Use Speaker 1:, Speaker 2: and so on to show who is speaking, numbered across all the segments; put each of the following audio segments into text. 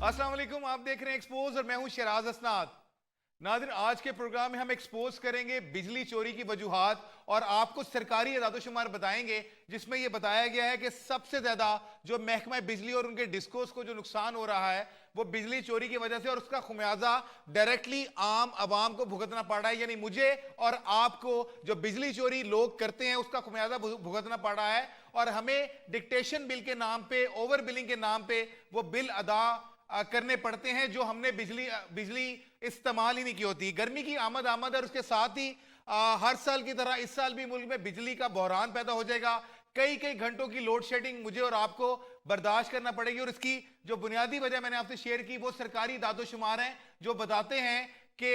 Speaker 1: अस्सलाम वालेकुम, आप देख रहे हैं एक्सपोज और मैं हूं शराज असनाद। नाज़रीन, आज के प्रोग्राम में हम एक्सपोज करेंगे बिजली चोरी की वजूहात और आपको सरकारी इदादोशुमार बताएंगे जिसमें यह बताया गया है कि सबसे ज्यादा जो महकमा बिजली और उनके डिस्कोस को जो नुकसान हो रहा है वो बिजली चोरी की वजह से, और उसका खुमियाजा डायरेक्टली आम आवाम को भुगतना पड़ रहा है। यानी मुझे और आपको जो बिजली चोरी लोग करते हैं उसका खुमियाजा भुगतना पड़ रहा है, और हमें डिक्टेशन बिल के नाम पे, ओवर बिलिंग के नाम पे वो बिल अदा करने पड़ते हैं जो हमने बिजली इस्तेमाल ही नहीं की होती। गर्मी की आमद और उसके साथ ही हर साल की तरह इस साल भी मुल्क में बिजली का बहरान पैदा हो जाएगा। कई कई घंटों की लोड शेडिंग मुझे और आपको बर्दाश्त करना पड़ेगी, और इसकी जो बुनियादी वजह मैंने आपसे शेयर की वो सरकारी दादोशुमार हैं जो बताते हैं कि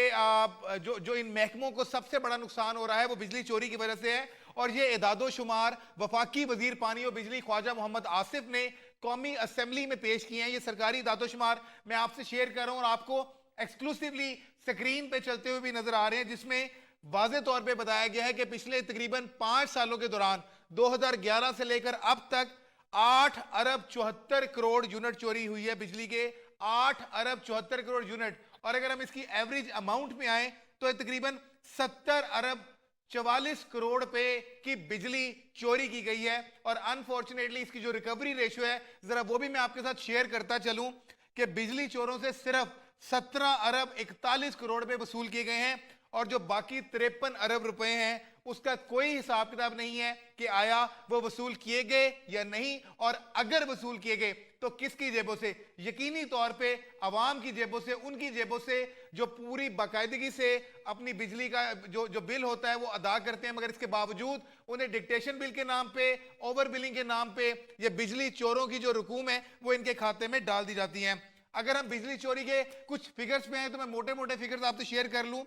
Speaker 1: जो इन महकमों को सबसे बड़ा नुकसान हो रहा है वो बिजली चोरी की वजह से है। और ये इदादोशुमार वफाकी वजीर पानी और बिजली ख्वाजा मोहम्मद आसिफ ने कौमी असेंबली में पेश किए हैं। ये सरकारी इदादोशुमार मैं आपसे शेयर कर रहा हूं और आपको एक्सक्लूसिवली स्क्रीन पे चलते हुए भी नजर आ रहे हैं, जिसमें वाज़े तौर पे बताया गया है कि पिछले तकरीबन 5 सालों के दौरान 2011 से लेकर अब तक 8 अरब 74 करोड़ यूनिट चोरी हुई है बिजली के। 8 अरब 74 करोड़ यूनिट, और अगर हम इसकी एवरेज अमाउंट में आए तो तकरीबन 70 अरब 44 करोड़ रुपए की बिजली चोरी की गई है। और अनफॉर्चुनेटली इसकी जो रिकवरी रेशियो है जरा वो भी मैं आपके साथ शेयर करता चलूं कि बिजली चोरों से सिर्फ 17 अरब 41 करोड़ रुपए वसूल किए गए हैं, और जो बाकी 53 अरब रुपए हैं उसका कोई हिसाब किताब नहीं है कि आया वो वसूल किए गए या नहीं, और अगर वसूल किए गए तो किसकी जेबों से। यकीनी तौर पे अवाम की जेबों से, उनकी जेबों से जो पूरी बाकायदगी से अपनी बिजली का जो बिल होता है वो अदा करते हैं, मगर इसके बावजूद उन्हें डिक्टेशन बिल के नाम पे, ओवर बिलिंग के नाम पे ये बिजली चोरों की जो रकूम है वो इनके खाते में डाल दी जाती है। अगर हम बिजली चोरी के कुछ फिगर्स पे हैं तो मैं मोटे मोटे फिगर्स आपसे शेयर कर लूं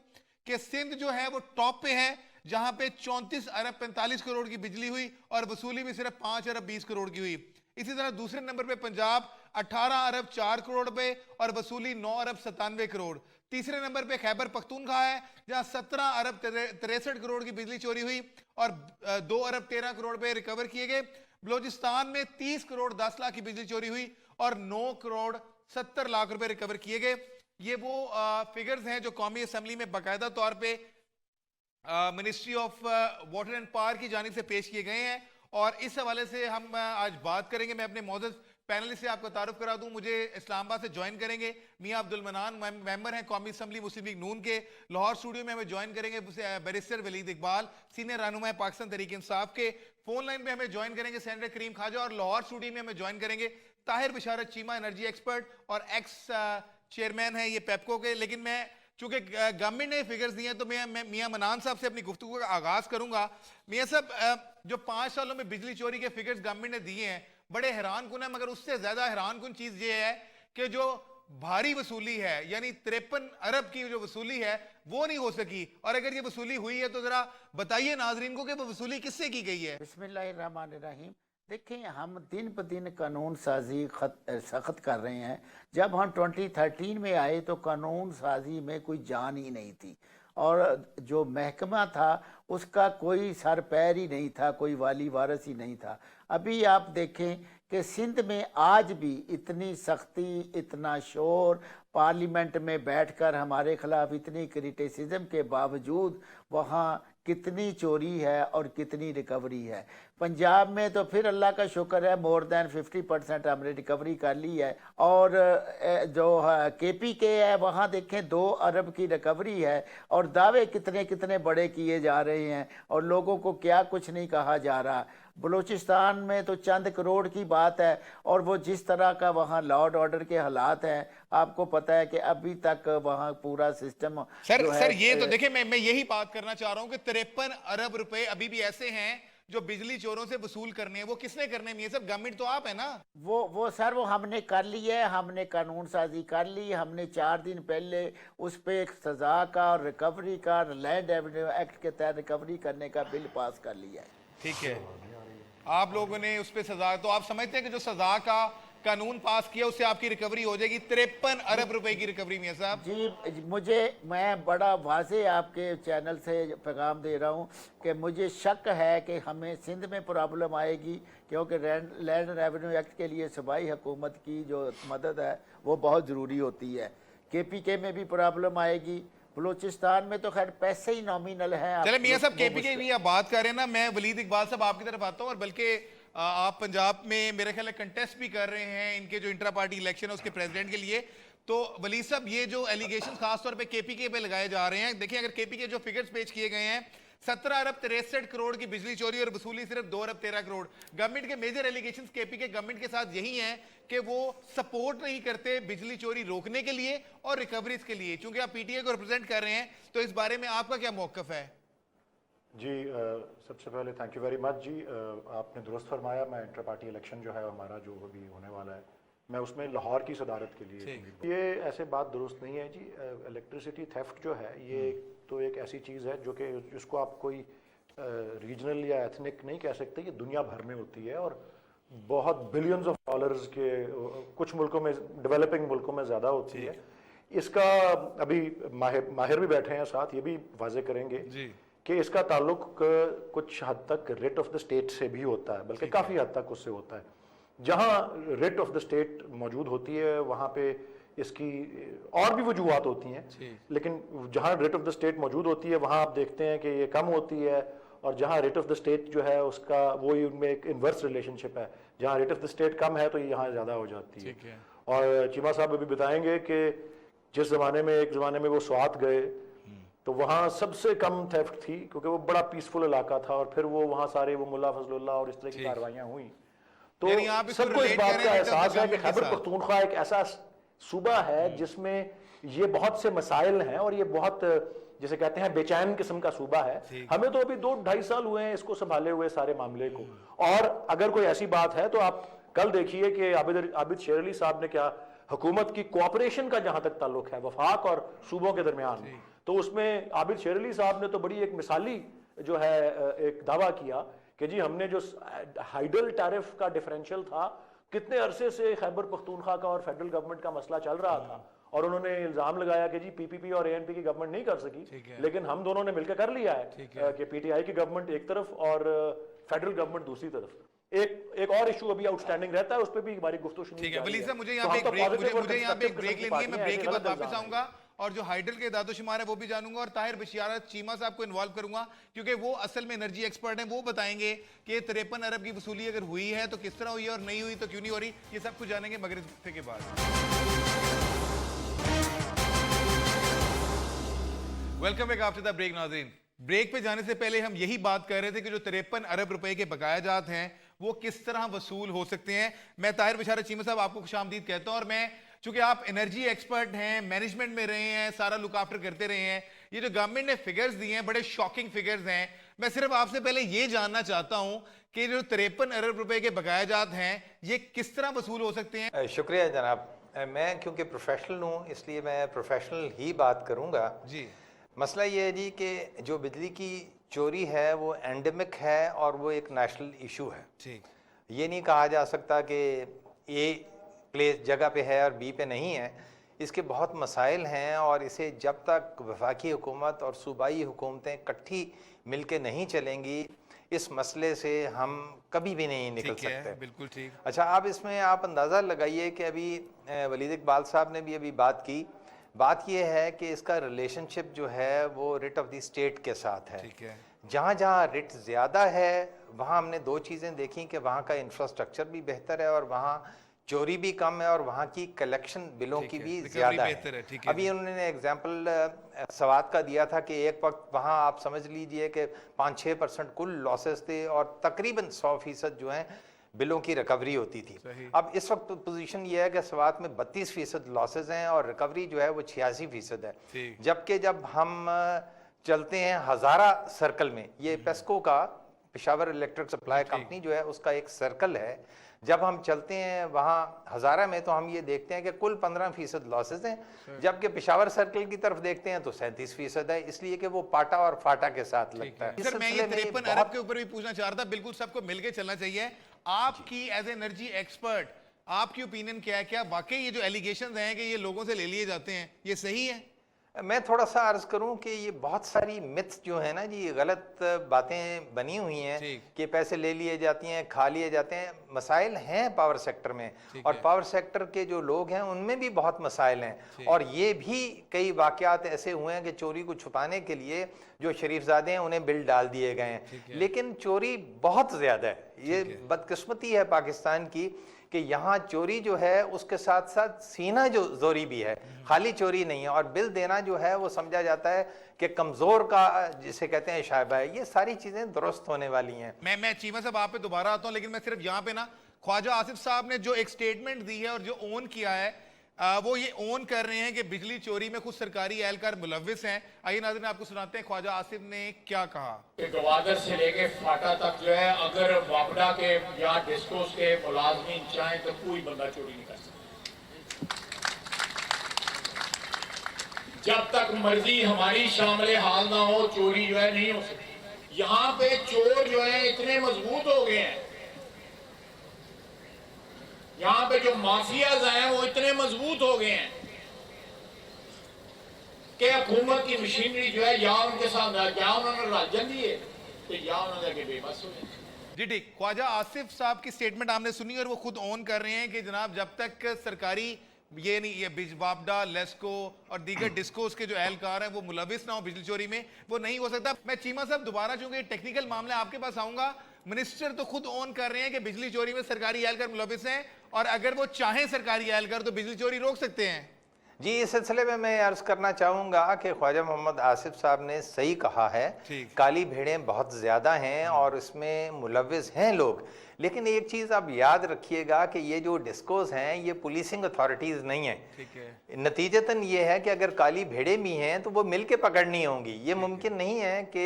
Speaker 1: कि सिंध जो है वो टॉप पे है, जहां पे 34 अरब 45 करोड़ की बिजली हुई और वसूली भी सिर्फ 5 अरब 20 करोड़ की हुई। इसी तरह दूसरे नंबर पे पंजाब 18 अरब 4 करोड़ रुपए और वसूली 9 अरब 97 करोड़। तीसरे नंबर पे खैबर पख्तूनख्वा है जहां 17 अरब 63 करोड़ की बिजली चोरी हुई और 2 अरब 13 करोड़ रुपए रिकवर किए गए। बलोचिस्तान में 30 करोड़ 10 लाख की बिजली चोरी हुई और 9 करोड़ 70 लाख रुपए रिकवर किए गए। ये वो फिगर्स हैं जो कौमी असेंबली में बाकायदा तौर पे ministry of water and power की जानिब से पेश किए गए हैं, और इस हवाले से हम आज बात करेंगे। मैं अपने मौजूद पैनलिस्ट से आपको तारुफ करा दूं। मुझे इस्लामाबाद से ज्वाइन करेंगे मियां अब्दुल मनान, मेंबर हैं कौमी असेंबली मुस्लिम लीग नून के। लाहौर स्टूडियो में हमें ज्वाइन करेंगे बैरिस्टर वलीद इकबाल, सीनियर रहनुमा पाकिस्तान तहरीक इंसाफ के। फोन लाइन पे हमें ज्वाइन करेंगे सेनेटर करीम ख्वाजा, और लाहौर स्टूडियो में हमें ज्वाइन करेंगे ताहिर बिशारत चीमा, एनर्जी एक्सपर्ट और एक्स चेयरमैन है ये पेप्को के। लेकिन मैं चूंकि गवर्नमेंट ने फिगर्स दिए हैं तो मैं मियां मनान साहब से अपनी गुफ्तगू का आगाज करूंगा। मियां साहब, जो 5 सालों में बिजली चोरी के फिगर्स गवर्नमेंट ने दिए हैं बड़े हैरान कुन है, मगर उससे ज्यादा हैरान कुन चीज ये है कि जो भारी वसूली है यानी 53 अरब की जो वसूली है वो नहीं हो सकी, और अगर ये वसूली हुई है तो जरा बताइए नाजरीन को कि वो वसूली किससे की गई है।
Speaker 2: बिस्मिल्लाहिर्रहमानिर्रहीम। देखें, हम दिन ब दिन कानून साजी सख्त कर रहे हैं। जब हम 2013 में आए तो कानून साजी में कोई जान ही नहीं थी, और जो महकमा था उसका कोई सर पैर ही नहीं था, कोई वाली वारस ही नहीं था। अभी आप देखें कि सिंध में आज भी इतनी सख्ती, इतना शोर, पार्लियामेंट में बैठकर हमारे खिलाफ इतनी क्रिटिसिज्म के बावजूद वहाँ कितनी चोरी है और कितनी रिकवरी है। पंजाब में तो फिर अल्लाह का शुक्र है, मोर देन 50% हमने रिकवरी कर ली है। और जो KPK है वहाँ देखें 2 अरब की रिकवरी है, और दावे कितने कितने बड़े किए जा रहे हैं और लोगों को क्या कुछ नहीं कहा जा रहा। बलूचिस्तान में तो चंद करोड़ की बात है, और वो जिस तरह का वहाँ लॉ एंड ऑर्डर के हालात हैं आपको पता है कि अभी तक वहाँ पूरा सिस्टम
Speaker 1: सर ये तो देखिए, मैं यही बात करना चाह रहा हूँ कि 53 अरब रुपए अभी भी ऐसे हैं जो बिजली चोरों से वसूल करने हैं। वो किसने करने हैं? ये सब गवर्नमेंट तो आप है ना।
Speaker 2: वो सर वो हमने कर ली है, हमने कानून साजी कर ली। हमने 4 दिन पहले उस पर एक सजा का और रिकवरी का, लैंड रेवेन्यू एक्ट के तहत रिकवरी करने का बिल पास कर लिया है।
Speaker 1: ठीक है, आप लोगों ने उस पर सजा, तो आप समझते हैं कि जो सजा का कानून पास किया उससे आपकी रिकवरी हो जाएगी 53 अरब रुपए की रिकवरी मियां साहब।
Speaker 2: जी मैं बड़ा वाज़े आपके चैनल से पैगाम दे रहा हूँ कि मुझे शक है कि हमें सिंध में प्रॉब्लम आएगी, क्योंकि लैंड रेवेन्यू एक्ट के लिए सूबाई हुकूमत की जो मदद है वो बहुत ज़रूरी होती है। KPK में भी प्रॉब्लम आएगी, बलूचिस्तान में तो खैर पैसे ही नॉमिनल हैं।
Speaker 1: चले मियां साहब KPK की आप बात कर रहे हैं ना, मैं वलीद इकबाल साहब आपकी तरफ आता हूँ, और बल्कि आप पंजाब में मेरे ख्याल कंटेस्ट भी कर रहे हैं इनके जो इंट्रा पार्टी इलेक्शन है उसके प्रेसिडेंट के लिए। तो वलीद साहब ये जो एलिगेशन खासतौर पे KPK पे लगाए जा रहे हैं, देखिए अगर KPK जो फिगर्स पेश किए गए हैं 17 अरब 63 करोड़ की बिजली चोरी और वसूली सिर्फ 2 अरब 13 करोड़। गवर्नमेंट के मेजर एलिगेशंस KPK गवर्नमेंट के साथ यही हैं कि वो सपोर्ट नहीं करते बिजली चोरी रोकने के लिए और रिकवरीज के लिए। चूंकि आप PTI को रिप्रेजेंट कर रहे हैं तो इस बारे में आपका क्या मौकफ है?
Speaker 3: जी सबसे पहले थैंक यू वेरी मच जी। आपने दुरुस्त फरमाया, मैं इंटर पार्टी इलेक्शन जो है हमारा जो अभी होने वाला है मैं उसमें लाहौर की सदारत के लिए, ये ऐसे बात दुरुस्त नहीं है जी। इलेक्ट्रिसिटी थेफ्ट जो है ये तो एक ऐसी चीज़ है जो कि जिसको आप कोई रीजनल या एथनिक नहीं कह सकते, ये दुनिया भर में होती है और बहुत बिलियंस ऑफ डॉलर्स के कुछ मुल्कों में, डेवलपिंग मुल्कों में ज़्यादा होती है। इसका अभी माहिर भी बैठे हैं साथ, ये भी वाजे करेंगे कि इसका ताल्लुक कुछ हद तक रेट ऑफ द स्टेट से भी होता है, बल्कि काफ़ी हद तक उससे होता है। जहाँ रेट ऑफ द स्टेट मौजूद होती है वहाँ पे इसकी और भी वजूहात होती हैं, लेकिन जहाँ रेट ऑफ द स्टेट मौजूद होती है वहाँ आप देखते हैं कि ये कम होती है, और जहाँ रेट ऑफ द स्टेट जो है उसका वो उनमें एक इन्वर्स रिलेशनशिप है, जहाँ रेट ऑफ द स्टेट कम है तो ये यहाँ ज़्यादा हो जाती है। और चीमा साहब अभी बताएंगे कि जिस ज़माने में एक ज़माने में वो स्वात गए तो वहाँ सबसे कम थेफ्ट थी क्योंकि वो बड़ा पीसफुल इलाका था, और फिर वो वहाँ सारे वो मुल्ला फजलुल्लाह और इस तरह की कार्रवाइयाँ हुई। तो सबको इस बात का एहसास है कि खैबर पख्तूनख्वा एक ऐसा सूबा है जिसमें ये बहुत से मसाइल हैं और ये बहुत जिसे कहते हैं बेचैन किस्म का सूबा है। हमें तो अभी 2-2.5 साल हुए हैं इसको संभाले हुए सारे मामले को, और अगर कोई ऐसी बात है तो आप कल देखिए कि आबिद शेर अली साहब ने क्या हुकूमत की कोऑपरेशन का जहां तक ताल्लुक है वफाक और सूबों के दरमियान, तो उसमें आबिद शेर अली साहब ने तो बड़ी एक मिसाली जो है एक दावा किया कि जी हमने जो हाइडल टैरिफ का डिफरेंशियल था, कितने अरसे से खैबर पख्तूनख्वा का और फेडरल गवर्नमेंट का मसला चल रहा था, और उन्होंने इल्जाम लगाया कि जी PPP और ANP की गवर्नमेंट नहीं कर सकी, लेकिन हम दोनों ने मिलकर कर लिया है कि PTI की गवर्नमेंट एक तरफ और फेडरल गवर्नमेंट दूसरी तरफ। एक और इशू अभी आउटस्टैंडिंग रहता है, उस पर भी हमारी गुफ्तगू
Speaker 1: ठीक है। वलीद साहब मुझे यहाँ पे एक ब्रेक लेनी है, मैं ब्रेक के बाद वापस आऊंगा और जो हाइडल के दादोशुमार है वो भी जानूंगा, और ताहिर बशियारत चीमा साहब को इन्वॉल्व करूंगा क्योंकि वो असल में एनर्जी एक्सपर्ट हैं। वो बताएंगे कि 53 अरब की वसूली अगर हुई है तो किस तरह हुई है, और नहीं हुई तो क्यों नहीं हो रही, ये सब कुछ जानेंगे मगर इस वक्फे के बाद। Welcome back after the break नाज़रीन। ब्रेक पे जाने से पहले हम यही बात कर रहे थे कि जो 53 अरब रुपए के बकाया जात हैं वो किस तरह वसूल हो सकते हैं। मैं ताहिर बशियारत चीमा साहब आपको खुशामदीद कहता हूं, और मैं चूंकि आप एनर्जी एक्सपर्ट हैं, मैनेजमेंट में रहे हैं, सारा लुक आफ्टर करते रहे हैं, ये जो गवर्नमेंट ने फिगर्स दिए हैं बड़े शॉकिंग फिगर्स हैं। मैं सिर्फ आपसे पहले ये जानना चाहता हूं कि जो 53 अरब रुपए के बकाया जात हैं ये किस तरह वसूल हो सकते हैं।
Speaker 4: शुक्रिया जनाब। मैं क्योंकि प्रोफेशनल हूँ इसलिए मैं प्रोफेशनल ही बात करूँगा जी। मसला ये है जी कि जो बिजली की चोरी है वो एंडेमिक है और वो एक नेशनल इशू है। ठीक, ये नहीं कहा जा सकता कि ए प्लेस जगह पे है और बी पे नहीं है। इसके बहुत मसाइल हैं और इसे जब तक वफाकी हुकूमत और सूबाई हुकूमतें इकट्ठी मिलके नहीं चलेंगी इस मसले से हम कभी भी नहीं निकल सकते।
Speaker 1: बिल्कुल ठीक।
Speaker 4: अच्छा, आप इसमें आप अंदाज़ा लगाइए कि अभी वलीद इकबाल साहब ने भी अभी बात की। बात यह है कि इसका रिलेशनशिप जो है वो रिट ऑफ द स्टेट के साथ है। ठीक है। जहाँ जहाँ रिट ज़्यादा है वहाँ हमने दो चीज़ें देखी कि वहाँ का इंफ्रास्ट्रक्चर भी बेहतर है और वहाँ चोरी भी कम है और वहाँ की कलेक्शन बिलों की भी ज़्यादा है। अभी उन्होंने एग्जाम्पल सवात का दिया था कि एक वक्त वहाँ आप समझ लीजिए कि 5-6% कुल लॉसेस थे और तकरीबन 100% जो हैं बिलों की रिकवरी होती थी। अब इस वक्त पोजीशन ये है कि सवात में 32% लॉसेज हैं और रिकवरी जो है वो 86% है। जबकि जब हम चलते हैं हज़ारा सर्कल में, ये पेस्को का पेशावर इलेक्ट्रिक सप्लाई कंपनी जो है उसका एक सर्कल है, जब हम चलते हैं वहाँ हज़ारा में तो हम ये देखते हैं कि कुल 15% लॉसेज हैं, जबकि पेशावर सर्कल की तरफ देखते हैं तो 37% है, इसलिए कि वो पाटा और फाटा के साथ लगता है।
Speaker 1: सर मैं ये 53 अरब के ऊपर भी पूछना चाह रहा था, बिल्कुल सबको मिलके चलना चाहिए। आपकी एज एनर्जी एक्सपर्ट आपकी ओपिनियन क्या है? क्या वाकई ये जो एलिगेशंस हैं कि ये लोगों से ले लिए जाते हैं, ये सही है?
Speaker 4: मैं थोड़ा सा अर्ज करूं कि ये बहुत सारी मिथ्स जो है ना जी, ये गलत बातें बनी हुई हैं कि पैसे ले लिए जाती हैं, खा लिए जाते हैं। मसाइल हैं पावर सेक्टर में, और पावर सेक्टर के जो लोग हैं उनमें भी बहुत मसाइल हैं, और ये भी कई वाकयात ऐसे हुए हैं कि चोरी को छुपाने के लिए जो शरीफजादे हैं उन्हें बिल डाल दिए गए हैं, लेकिन चोरी बहुत ज्यादा है। ये बदकिस्मती है पाकिस्तान की कि यहाँ चोरी जो है उसके साथ साथ सीना जो जोरी भी है, खाली चोरी नहीं है। और बिल देना जो है वो समझा जाता है कि कमजोर का जिसे कहते हैं शायबा है। ये सारी चीजें दुरुस्त होने वाली हैं।
Speaker 1: मैं चीमा साहब आप पे दोबारा आता हूं, लेकिन मैं सिर्फ यहाँ पे ना ख्वाजा आसिफ साहब ने जो एक स्टेटमेंट दी है और जो ओन किया है, वो ये ओन कर रहे हैं कि बिजली चोरी में कुछ सरकारी एहलकार मुलविस हैं। आइए नाज़रीन आपको सुनाते हैं ख्वाजा आसिफ ने क्या कहा।
Speaker 5: गवादर से लेके फाटा तक जो है, अगर वापडा के या डिस्कोस के मुलाजमीन चाहें तो कोई बंदा चोरी नहीं कर सकता। जब तक मर्जी हमारी शामिल हाल ना हो, चोरी जो है नहीं हो सकती। यहाँ पे चोर जो है इतने मजबूत हो गए हैं, यहाँ पे जो माफियाज हैं वो इतने मजबूत हो गए हैं कि हुकूमत की मशीनरी जो है या उनके साथ या उन्होंने राजन दिए तो या उन्होंने आगे बेबस हो गए।
Speaker 1: जी ठीक, ख्वाजा आसिफ साहब की स्टेटमेंट आपने सुनी और वो खुद ऑन कर रहे हैं कि जनाब जब तक सरकारी ये नहीं, ये वापडा, लेस्को और दीगर डिस्कोस के जो एहलकार हैं वो मुलविस ना हो बिजली चोरी में, वो नहीं हो सकता। मैं चीमा साहब दोबारा चूंकि टेक्निकल मामला आपके पास आऊंगा, मिनिस्टर तो खुद ऑन कर रहे हैं कि बिजली चोरी में सरकारी एहलकार मुलविस हैं, और अगर वो चाहें सरकारी एहलकार तो बिजली चोरी रोक सकते हैं।
Speaker 4: जी, इस सिलसिले में मैं अर्ज करना चाहूँगा कि ख्वाजा मोहम्मद आसिफ साहब ने सही कहा है। काली भेड़ें बहुत ज़्यादा हैं और इसमें मुलविस हैं लोग, लेकिन एक चीज़ आप याद रखिएगा कि ये जो डिस्कोस हैं ये पुलिसिंग अथॉरिटीज़ नहीं है। नतीजतन ये है कि अगर काली भेड़ें भी हैं तो वो मिल के पकड़नी होंगी। ये मुमकिन नहीं है कि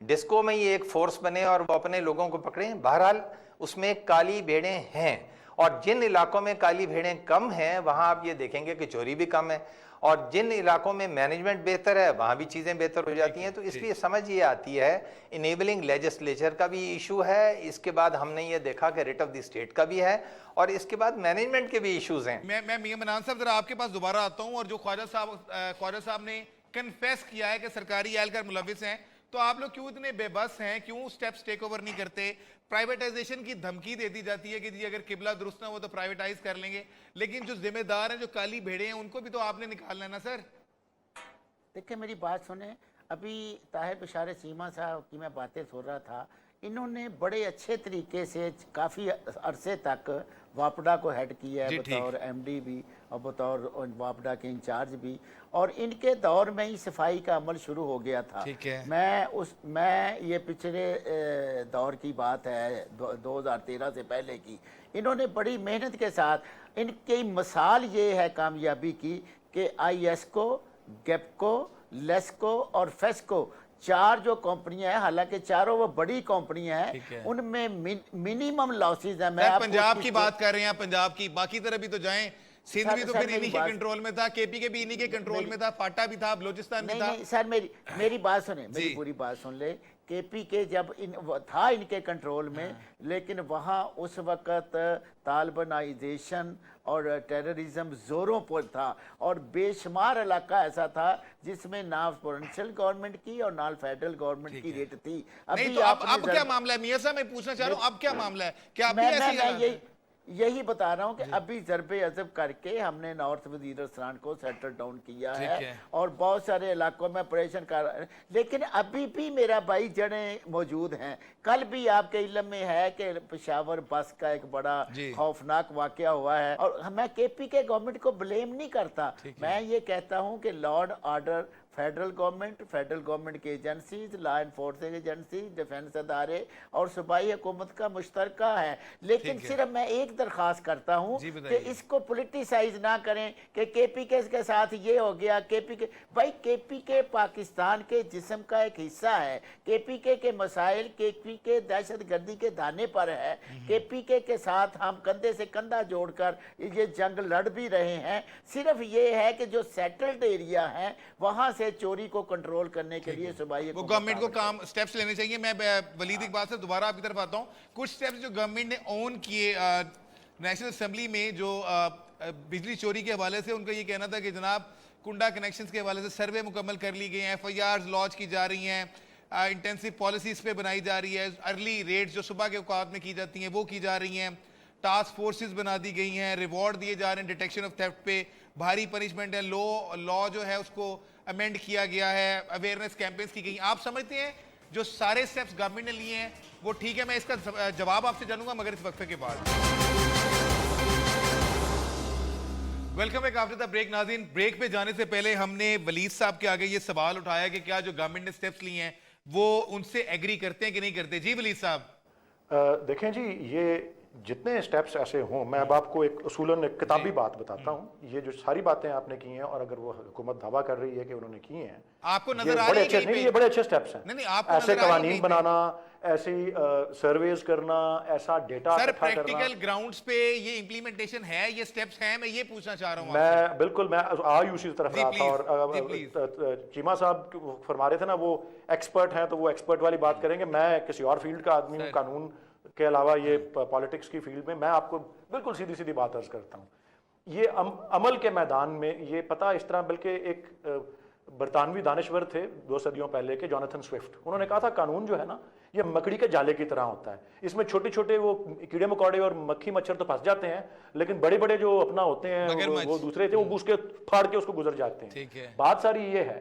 Speaker 4: डिस्को में ये एक फोर्स बने और वो अपने लोगों को पकड़ें। बहरहाल उसमें काली भेड़ें हैं, और जिन इलाकों में काली भेड़ें कम हैं वहां आप ये देखेंगे कि चोरी भी कम है, और जिन इलाकों में मैनेजमेंट बेहतर है वहां भी चीजें बेहतर हो जाती हैं। तो इसलिए समझ ये आती है, इनेबलिंग लेजिस्लेचर का भी इशू है, इसके बाद हमने ये देखा कि रिट ऑफ द स्टेट का भी है, और इसके बाद मैनेजमेंट के भी इश्यूज हैं।
Speaker 1: मैं मियां मनान साहब जरा आपके पास दोबारा आता हूं, और जो ख्वाजा साहब ने कन्फेस किया है कि सरकारी एहलकार मुलविस हैं, तो आप लोग क्यों इतने बेबस हैं? क्यों स्टेप्स टेक ओवर नहीं करते? प्राइवेटाइजेशन की धमकी दे दी जाती है कि जी अगर किबला दुरुस्त ना हो तो प्राइवेटाइज कर लेंगे, लेकिन जो जिम्मेदार हैं, जो काली भेड़े हैं, उनको भी तो आपने निकालना है ना सर।
Speaker 2: देखिए मेरी बात सुने, अभी ताहिर बिशारे चीमा साहब की मैं बातें सुन रहा था, इन्होंने बड़े अच्छे तरीके से काफ़ी अरसे तक वापडा को हेड किया है बतौर एमडी भी और बतौर वापडा के इंचार्ज भी, और इनके दौर में ही सफाई का अमल शुरू हो गया था। मैं ये पिछले दौर की बात है 2013 से पहले की, इन्होंने बड़ी मेहनत के साथ, इनकी मिसाल ये है कामयाबी की कि आईएसको, गेपको, लेस्को और फेस्को, चार जो कंपनियां हैं, हालांकि चारों वो बड़ी कंपनियां हैं, उनमें मिनिमम लॉसेज है।
Speaker 1: मैं पंजाब की बात कर रहे हैं, पंजाब की, बाकी तरफ भी तो जाएं, सिंध भी तो फिर इन्हीं के कंट्रोल में था, केपी के भी इन्हीं के कंट्रोल में था, फाटा भी था, बलोचिस्तान भी था।
Speaker 2: नहीं सर, मेरी बात सुने, मेरी पूरी बात सुन ले। केपी के जब था इनके कंट्रोल में, लेकिन वहाँ उस वक्त तालिबानाइजेशन और टेररिज्म जोरों पर था, और बेशुमार इलाका ऐसा था जिसमें ना प्रोविंशियल गवर्नमेंट की और ना फेडरल गवर्नमेंट की रेट थी।
Speaker 1: अभी तो अब क्या मामला है मियां साहब? मैं पूछना चाह रहा हूँ अब क्या मामला है? क्या
Speaker 2: मैं यही बता रहा हूं कि अभी ज़रबे अज़ब करके हमने नॉर्थ वज़ीरिस्तान को सेटल डाउन किया है, और बहुत सारे इलाकों में ऑपरेशन कर रहे हैं, लेकिन अभी भी मेरा भाई जड़ें मौजूद हैं। कल भी आपके इल्म में है कि पेशावर बस का एक बड़ा खौफनाक वाकया हुआ है, और मैं केपी के गवर्नमेंट को ब्लेम नहीं करता, मैं ये कहता हूँ कि law and order, federal government की agencies, law enforcing agencies, defence अदारे और सूबाई हुकूमत का मुश्तरका है। लेकिन सिर्फ मैं एक दरख्वास्त करता हूँ कि इसको पोलिटिसाइज ना करें कि केपी के साथ ये हो गया, केपी के पाकिस्तान के जिस्म का एक हिस्सा है। केपी के मसाइल केपी के दहशत गर्दी के दाने पर है। केपी के साथ हम कंधे से कंधा जोड़कर ये जंग लड़ भी रहे हैं। सिर्फ ये है कि जो सेटल्ड एरिया है वहाँ से चोरी को कंट्रोल करने के लिए सूबाई
Speaker 1: वो गवर्नमेंट को काम स्टेप्स लेने चाहिए। मैं वलीद इकबाल से दोबारा आपकी तरफ आता हूँ। कुछ स्टेप्स जो गवर्नमेंट ने ऑन किए नेशनल असेंबली में जो बिजली चोरी के हवाले से उनका ये कहना था कि जनाब कुंडा कनेक्शंस के हवाले से सर्वे मुकम्मल कर ली गई हैं, FIRs लॉन्च की जा रही हैं, इंटेंसिव पॉलिसीज पे बनाई जा रही है, अर्ली रेड्स जो सुबह के औकात में की जाती हैं वो की जा रही हैं, टास्क फोर्सेस बना दी गई हैं, रिवॉर्ड दिए जा रहे हैं डिटेक्शन ऑफ थेफ्ट पे, भारी पनिशमेंट है, लॉ जो है उसको अमेंड किया गया है, अवेयरनेस कैंपेन्स की गई। आप समझते हैं जो सारे स्टेप्स गवर्नमेंट ने लिए हैं वो ठीक है? मैं इसका जवाब आपसे जानूंगा मगर इस वक्फे के बाद। Welcome back after the break. नाज़रीन, ब्रेक पे जाने से पहले हमने वलीद साहब के आगे ये सवाल उठाया कि क्या जो गवर्नमेंट ने स्टेप्स लिए हैं वो उनसे एग्री करते हैं कि नहीं करते। जी वलीद साहब।
Speaker 3: देखें जी, ये जितने स्टेप्स ऐसे हों, मैं अब आपको एक उसूलन एक किताबी बात बताता हूँ। ये जो सारी बातें आपने की हैं और अगर वो हुकूमत दावा कर रही है कि उन्होंने की हैं,
Speaker 1: आपको
Speaker 3: ये
Speaker 1: नजर आ
Speaker 3: बड़े
Speaker 1: रही
Speaker 3: अच्छे
Speaker 1: है
Speaker 3: नहीं, ये बड़े अच्छे स्टेप्स हैं।
Speaker 1: नहीं, आपको
Speaker 3: ऐसे
Speaker 1: नजर आ रही है
Speaker 3: कवानीन
Speaker 1: कहीं पे?
Speaker 3: बनाना, ऐसी सर्वेज करना, ऐसा डेटा
Speaker 1: सर
Speaker 3: इकट्ठा करना।
Speaker 1: प्रैक्टिकल ग्राउंड्स पे ये इंप्लीमेंटेशन है, ये स्टेप्स हैं, मैं ये पूछना चाह रहा हूँ
Speaker 3: मैं बिल्कुल, मैं आज उसी तरफ
Speaker 1: जी,
Speaker 3: रहा था
Speaker 1: प्लीज,
Speaker 3: और चीमा साहब फरमा रहे थे ना, वो एक्सपर्ट हैं तो वो एक्सपर्ट वाली बात करेंगे। मैं किसी और फील्ड का आदमी हूँ, कानून के अलावा ये पॉलिटिक्स की फील्ड में। मैं आपको बिल्कुल सीधी सीधी बात अर्ज करता हूँ। ये अमल के मैदान में ये पता इस तरह, बल्कि एक बरतानवी दानिश्वर थे 2 सदियों पहले के, जोनाथन स्विफ्ट, उन्होंने कहा था कानून जो है ना ये मकड़ी के जाले की तरह होता है। इसमें छोटे छोटे वो कीड़े मकोड़े और मक्खी मच्छर तो फंस जाते हैं, लेकिन बड़े बड़े जो अपना होते हैं वो दूसरे थे, वो उसके फाड़ के उसको गुजर जाते हैं। बात सारी ये है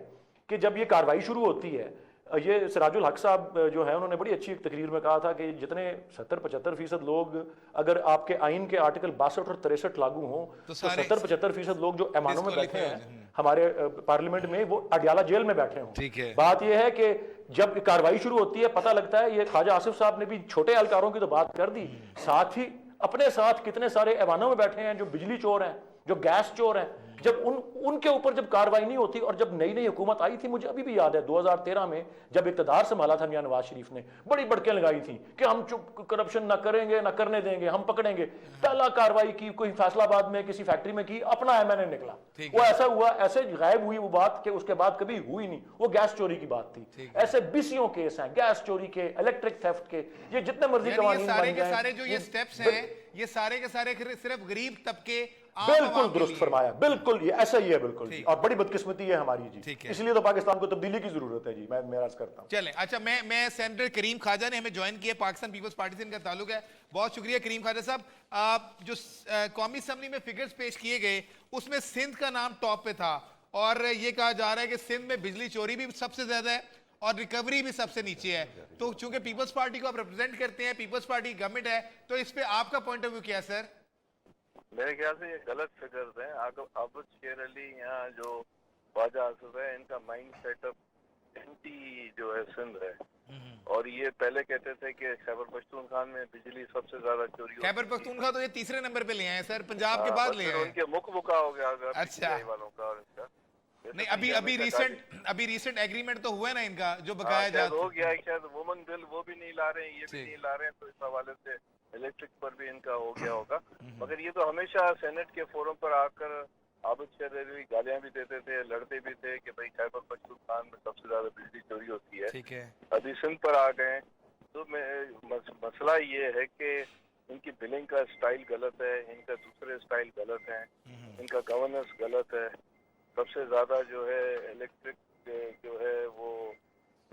Speaker 3: कि जब ये कार्रवाई शुरू होती है, ये सिराजुल हक साहब जो है उन्होंने बड़ी अच्छी एक तकरीर में कहा था कि जितने 70-75% लोग अगर आपके आइन के आर्टिकल 62 और 63 लागू हों तो 70-75% लोग जो ऐवानों में बैठे हैं हमारे पार्लियामेंट में, वो अडयाला जेल में बैठे हों। बात यह है कि जब कार्रवाई शुरू होती है, पता लगता है, ये ख्वाजा आसिफ साहब ने भी छोटे एहलकारों की तो बात कर दी, साथ ही अपने साथ कितने सारे ऐवानों में बैठे हैं जो बिजली चोर हैं, जो गैस चोर हैं। जब उनके ऊपर जब कार्रवाई नहीं होती, और जब नई नई हुकूमत आई थी, मुझे अभी भी याद है 2013 में जब इक़्तिदार संभाला था मियां नवाज शरीफ ने, बड़ी बड़कें लगाई थी कि हम चुप करप्शन ना करेंगे, ना करने देंगे, हम पकड़ेंगे। पहला कार्रवाई की कोई फैसलाबाद में किसी फैक्ट्री में की, अपना MNA निकला, वो ऐसा हुआ, ऐसे गायब हुई वो बात कि उसके बाद कभी हुई नहीं। वो गैस चोरी की बात थी। ऐसे बीसियों केस हैं गैस चोरी के, इलेक्ट्रिक थेफ्ट के, ये जितने मर्जी कवानीन बन जाएं,
Speaker 1: सारे जो ये स्टेप्स हैं ये सारे के सारे सिर्फ गरीब तबके,
Speaker 3: बिल्कुल दुरुस्त फरमाया, बिल्कुल ये ऐसा ही है, बिल्कुल जी। और बड़ी बदकिस्मती है हमारी जी, इसलिए तो पाकिस्तान को तब्दीली की जरूरत है जी। मैं अर्ज करता हूं।
Speaker 1: चलें, अच्छा, मैं सेनेटर करीम ख्वाजा ने हमें ज्वाइन किया, पाकिस्तान पीपल्स पार्टी से इनका ताल्लुक है। बहुत शुक्रिया करीम ख्वाजा साहब। जो कौमी असेंबली में फिगर्स पेश किए गए उसमें सिंध का नाम टॉप पे था, और ये कहा जा रहा है कि सिंध में बिजली चोरी भी सबसे ज्यादा है और रिकवरी भी सबसे नीचे है। तो चूंकि पीपल्स पार्टी को आप रिप्रेजेंट करते हैं, पीपल्स पार्टी गवर्नमेंट है, तो इस पे आपका पॉइंट ऑफ व्यू क्या है सर?
Speaker 6: मेरे ख्याल से ये गलत फिगर्स हैं। अब शेर अली यहाँ जो ख्वाजा आसिफ है, इनका माइंड सेटअप एंटी जो है सिंध है, और ये पहले कहते थे कि खैबर पख्तूनख्वा में बिजली सबसे ज्यादा चोरी।
Speaker 1: खैबर पख्तूनख्वा तो ये तीसरे नंबर पे ले आए सर, पंजाब के बाद ले आए।
Speaker 6: उनके मुख बुका हो गया
Speaker 1: अच्छा
Speaker 6: वालों का और इनका।
Speaker 1: नहीं, अभी रिसेंट एग्रीमेंट तो हुआ है ना इनका, जो बकाया जाता
Speaker 6: हो गया, शायद वुमन बिल वो भी नहीं ला रहे हैं, ये भी नहीं ला रहे हैं, तो इस हवाले से इलेक्ट्रिक पर भी इनका हो गया होगा। मगर ये तो हमेशा सेनेट के फोरम पर आकर आबिद शेर अली गालियां भी देते थे, लड़ते भी थे कि भाई खैबर पख्तूनख्वा में सबसे ज्यादा बिजली चोरी होती है।
Speaker 1: ठीक है,
Speaker 6: अभी सिंध पर आ गए, तो मसला ये है कि इनकी बिलिंग का स्टाइल गलत है, इनका दूसरे स्टाइल गलत है, इनका गवर्नेंस गलत है। सबसे ज्यादा जो है इलेक्ट्रिक जो है वो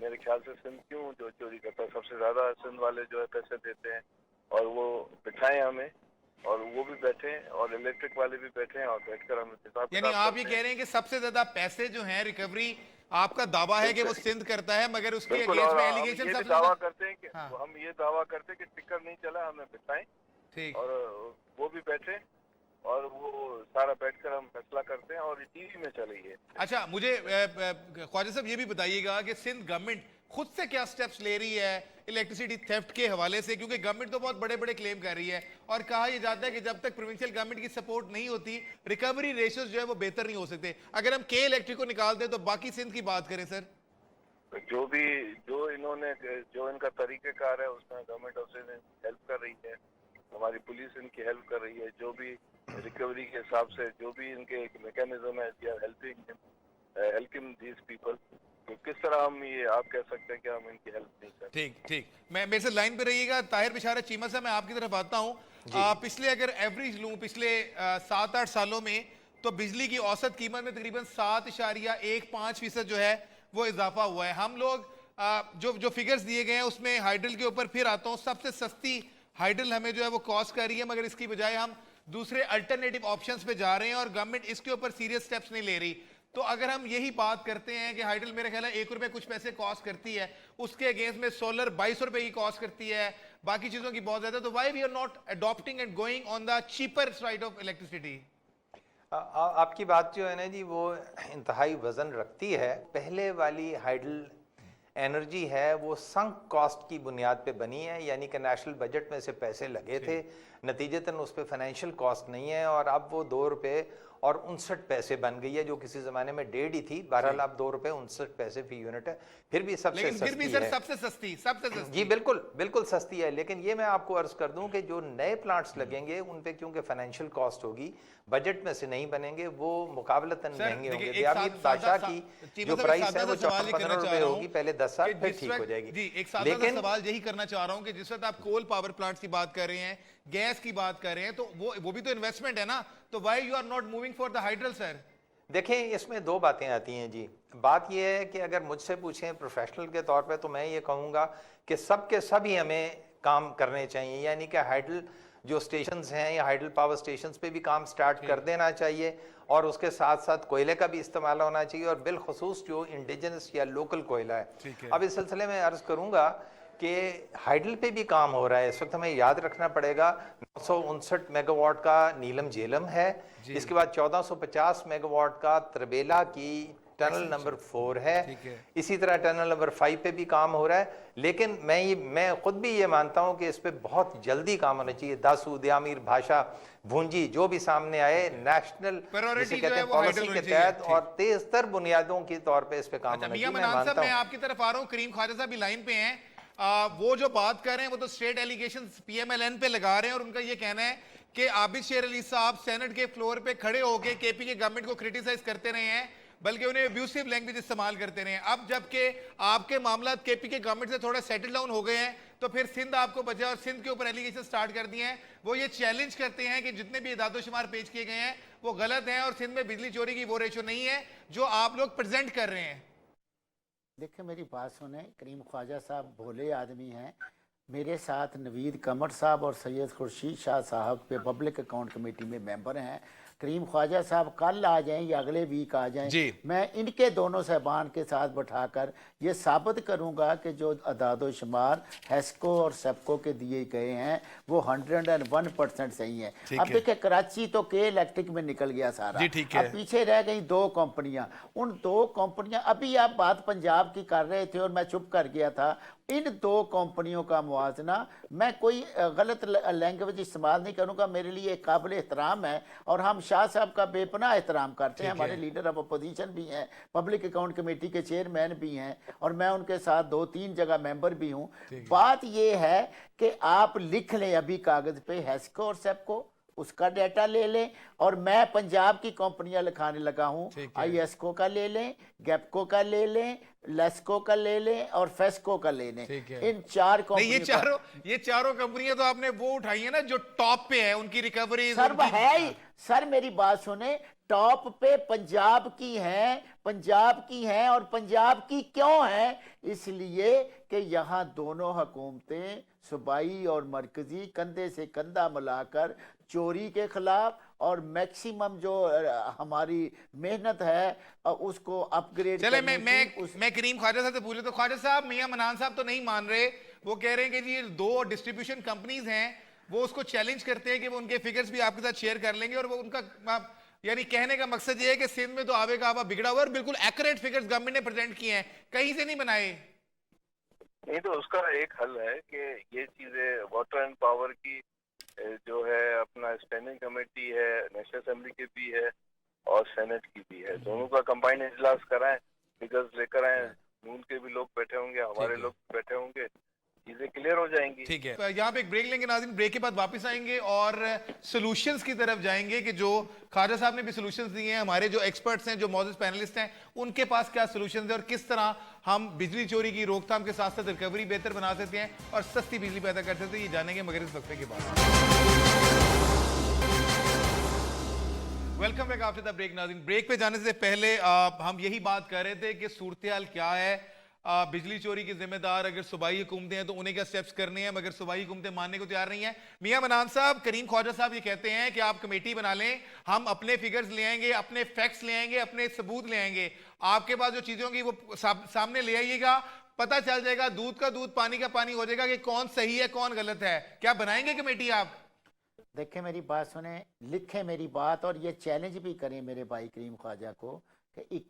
Speaker 6: मेरे ख्याल से सिंध क्यों जो चोरी करता है, सबसे ज्यादा सिंध वाले जो है पैसे देते हैं और वो बिठाए हमें, और वो भी बैठे और इलेक्ट्रिक वाले भी बैठे और बैठकर हमें हिसाब।
Speaker 1: यानी आप ये कह रहे हैं कि सबसे ज्यादा पैसे जो हैं रिकवरी, आपका दावा है कि वो सिंध करता है, मगर उसके अगेंस्ट में एलिगेशन
Speaker 6: सब दावा करते हैं कि हम ये दावा करते हैं कि टिक्कर नहीं चला, हमें बिठाएं, ठीक, और वो भी बैठे और वो सारा बैठकर हम फैसला करते हैं, और टीवी में चली है।
Speaker 1: अच्छा, मुझे ख्वाजा साहब ये भी बताइएगा कि सिंध गवर्नमेंट खुद से क्या स्टेप्स ले रही है इलेक्ट्रिसिटी थेफ्ट के हवाले से, क्योंकि गवर्नमेंट तो बहुत बड़े बड़े क्लेम कर रही है और कहा यह जाता है कि जब तक प्रोविंशियल गवर्नमेंट की सपोर्ट नहीं होती रिकवरी रेशियोज जो है वो बेहतर नहीं हो सकते। अगर हम के इलेक्ट्रिक को निकाल दें तो बाकी सिंध की बात करें सर,
Speaker 6: जो इन्होंने जो इनका तरीक़ेकार है उसमें गवर्नमेंट ऑफ सिंध हेल्प कर रही है, हमारी पुलिस इनकी हेल्प कर रही है, जो भी रिकवरी के हिसाब से जो भी इनके एक मैकेनिज्म है, हेल्पिंग दीज पीपल, तो किस तरह हम ये आप कह सकते हैं कि हम इनकी हेल्प नहीं करते?
Speaker 1: ठीक ठीक, मैं मेरे से लाइन पे रहिएगा। ताहिर बिशारत चीमा साहब, मैं आपकी तरफ आता हूँ। पिछले अगर एवरेज लूं पिछले 7-8 सालों में, तो बिजली की औसत कीमत में तकरीबन 7.15% जो है वो इजाफा हुआ है। हम लोग जो जो फिगर्स दिए गए हैं उसमें हाइडल के ऊपर फिर आता हूँ, सबसे सस्ती हाइडल हमें जो है वो कॉस्ट कर रही है, मगर इसकी बजाय हम दूसरे अल्टरनेटिव ऑप्शंस पे जा रहे हैं और गवर्नमेंट इसके ऊपर सीरियस स्टेप्स नहीं ले रही। तो अगर हम यही बात करते हैं कि हाइडल मेरे ख्याल है 1 रुपए कुछ पैसे कॉस्ट करती है, उसके अगेंस्ट में सोलर 22 रुपए की कॉस्ट करती है, बाकी चीजों की बहुत ज्यादा, तो why we are not adopting and going on the cheaper side of electricity?
Speaker 4: आपकी बात जो है ना जी, वो इंतहाई वजन रखती है। पहले वाली हाइडल एनर्जी है वो संक कॉस्ट की बुनियाद पे बनी है, यानी कि नेशनल बजट में से पैसे लगे थे, नतीजतन उस पर फाइनेंशियल कॉस्ट नहीं है, और अब वो 2 रुपये और 59 पैसे बन गई है, जो किसी ज़माने में 1.5 ही थी। बहरहाल अब 2 रुपये 59 पैसे फी यूनिट है, फिर भी सबसे
Speaker 1: लेकिन फिर भी
Speaker 4: सस्ती
Speaker 1: सर
Speaker 4: है।
Speaker 1: सबसे सस्ती
Speaker 4: जी बिल्कुल बिल्कुल सस्ती है। लेकिन ये मैं आपको अर्ज कर दूं कि जो नए प्लांट्स लगेंगे उन पे क्योंकि फाइनेंशियल कॉस्ट होगी, बजट में से नहीं बनेंगे, वो मुकाबलतन महंगे होंगे। बियामीर बादशाह की जो प्राइस है वो 14-15 रुपए होगी पहले 10 साल, फिर ठीक हो जाएगी।
Speaker 1: जी, एक सादा सवाल यही करना चाह रहा हूं कि जिस वक्त आप कोल पावर प्लांट्स की बात कर रहे हैं, गैस की बात कर रहे हैं, तो वो भी तो इन्वेस्टमेंट है ना, तो why you are not moving for the hydel sir?
Speaker 4: देखें, इसमें 2 बातें आती हैं जी। बात यह है कि अगर मुझसे पूछें प्रोफेशनल के तौर पे, तो मैं ये कहूँगा कि सबके सभी हमें काम करने चाहिए, यानी कि हाइडल जो स्टेशंस हैं या हाइडल पावर स्टेशंस पे भी काम स्टार्ट कर देना चाहिए, और उसके साथ साथ कोयले का भी इस्तेमाल होना चाहिए, और बिलखुसूस जो इंडिजिनस या लोकल कोयला है। अब इस सिलसिले में अर्ज करूँगा कि हाइडल पे भी काम हो रहा है। इस वक्त हमें याद रखना पड़ेगा 959 मेगावाट का नीलम झेलम है, इसके बाद 1450 मेगावाट का तरबेला की टनल नंबर 4 है, इसी तरह टनल नंबर 5 पे भी काम हो रहा है। लेकिन मैं खुद भी ये मानता हूं कि इस पे बहुत जल्दी काम होना चाहिए। दासू, दियामीर, भाषा, भूंजी जो भी सामने आए, नेशनल जिसे कहते हैं पॉलिसी के तहत और तेज तर बुनियादों के तौर पे इस पे काम होना चाहिए।
Speaker 1: मैं आपकी तरफ आ रहा हूँ, करीम ख्वाजा साहब भी लाइन पे हैं। वो जो बात कर रहे हैं वो तो स्टेट एलिगेशन पीएमएलएन पे लगा रहे हैं, और उनका ये कहना है कि आबिद शेर अली साहब सेनेट के फ्लोर पे खड़े होकर केपी के गवर्नमेंट को क्रिटिसाइज करते रहे हैं, बल्कि उन्हें अब्यूसिव लैंग्वेज इस्तेमाल करते रहे हैं। अब जबकि आपके मामला केपी के गवर्नमेंट से थोड़ा सेटल डाउन हो गए हैं, तो फिर सिंध आपको बचा और सिंध के ऊपर एलिगेशन स्टार्ट कर दिए हैं। वो ये चैलेंज करते हैं कि जितने भी इदादोशुमार पेश किए गए हैं वो गलत हैं, और सिंध में बिजली चोरी की वो रेशो नहीं है जो आप लोग प्रेजेंट कर रहे हैं।
Speaker 2: देखिए, मेरी बात सुने, करीम ख्वाजा साहब भोले आदमी हैं। मेरे साथ नवीद कमर साहब और सैयद खुर्शीद शाह साहब पे पब्लिक अकाउंट कमेटी में मेंबर हैं। करीम ख्वाजा साहब कल आ जाएं या अगले वीक आ जाएं, मैं इनके दोनों साहबान के साथ बैठाकर ये साबित करूंगा कि जो अदादो शुमार हेस्को और सेप्को के दिए गए हैं वो 101% सही है। अब देखिए, कराची तो के इलेक्ट्रिक में निकल गया सारा, अब पीछे रह गई 2 कंपनियां। उन 2 कंपनियां, अभी आप बात पंजाब की कर रहे थे और मैं चुप कर गया था, इन 2 कंपनियों का मुआवजना, मैं कोई गलत लैंग्वेज इस्तेमाल नहीं करूंगा, मेरे लिए काबिल एहतराम है, और हम शाह साहब का बेपनाह एहतराम करते हैं। हमारे लीडर ऑफ अपोजिशन भी हैं, पब्लिक अकाउंट कमेटी के चेयरमैन भी हैं, और मैं उनके साथ 2-3 जगह मेंबर भी हूं। बात ये है कि आप लिख लें अभी कागज पे हेस्को और सेप्को, उसका डाटा ले लें, और मैं पंजाब की कंपनियां लिखाने लगा हूं। आईएसको का ले लें, गैपको का ले लें, लेस्को का ले लें और फेस्को का ले लें। इन 4 कंपनियों,
Speaker 1: ये चारों कंपनियां तो आपने वो उठाई है ना जो टॉप पे है, उनकी रिकवरी
Speaker 2: सर है ही। सर मेरी बात सुने, टॉप पे पंजाब की हैं, पंजाब की हैं, और पंजाब की क्यों हैं? इसलिए कि यहाँ दोनों हुकूमतें सूबाई और मरकजी कंधे से कंधा मिलाकर चोरी के खिलाफ और मैक्सिमम जो हमारी मेहनत है उसको अपग्रेड
Speaker 1: चले। मैं करीम ख्वाजा साहब से पूछे, तो ख्वाजा साहब, मियां मनान साहब तो नहीं मान रहे, वो कह रहे हैं कि जी 2 डिस्ट्रीब्यूशन कंपनीज हैं, वो उसको चैलेंज करते हैं कि वो उनके फिगर्स भी आपके साथ शेयर कर लेंगे, और वो उनका यानी कहने का मकसद ये है कि सिंध में तो आवे का आवा बिगड़ा हुआ है, बिल्कुल एक्यूरेट फिगर्स गवर्नमेंट ने प्रेजेंट किए हैं, कहीं से नहीं बनाए।
Speaker 6: नहीं, तो उसका एक हल है कि ये चीजें वाटर एंड पावर की जो है अपना स्टैंडिंग कमेटी है, नेशनल असेंबली की भी है और सेनेट की भी है, दोनों का कंबाइन इजलास कराएं, फिगर्स लेकर आए, नून के भी लोग बैठे होंगे, हमारे लोग बैठे होंगे, चीजें क्लियर हो जाएंगी।
Speaker 1: ठीक है, यहाँ पे एक ब्रेक लेंगे नाज़रीन, ब्रेक के बाद वापस आएंगे और सॉल्यूशंस की तरफ जाएंगे कि जो ख्वाजा साहब ने भी सॉल्यूशंस दिए हैं, हमारे जो एक्सपर्ट्स हैं, जो मौजूद पैनलिस्ट हैं, उनके पास क्या सॉल्यूशंस हैं और किस तरह हम बिजली चोरी की रोकथाम के साथ साथ रिकवरी बेहतर बना सकते हैं और सस्ती बिजली पैदा कर सकते हैं, ये जानेंगे मगर इस वक्फे के बाद। Welcome back after the break नाज़रीन। ब्रेक पे जाने से पहले हम यही बात कर रहे थे कि सूरत हाल क्या है। बिजली चोरी की जिम्मेदार अगर सूबाई हुकूमतें हैं तो उन्हें क्या स्टेप्स करने हैं, मगर सूबाई हुकूमतें मानने को तैयार नहीं है। मियां मनान साहब, करीम ख्वाजा साहब ये कहते हैं कि आप कमेटी बना लें, हम अपने फिगर्स ले आएंगे, अपने फैक्ट्स ले आएंगे, अपने सबूत ले आएंगे, आपके पास जो चीजें होंगी वो सामने ले आइएगा, पता चल जाएगा, दूध का दूध पानी का पानी हो जाएगा कि कौन सही है कौन गलत है। क्या बनाएंगे कमेटी आप?
Speaker 2: देखें, मेरी बात सुने, लिखें मेरी बात और ये चैलेंज भी करें मेरे भाई करीम ख्वाजा को कि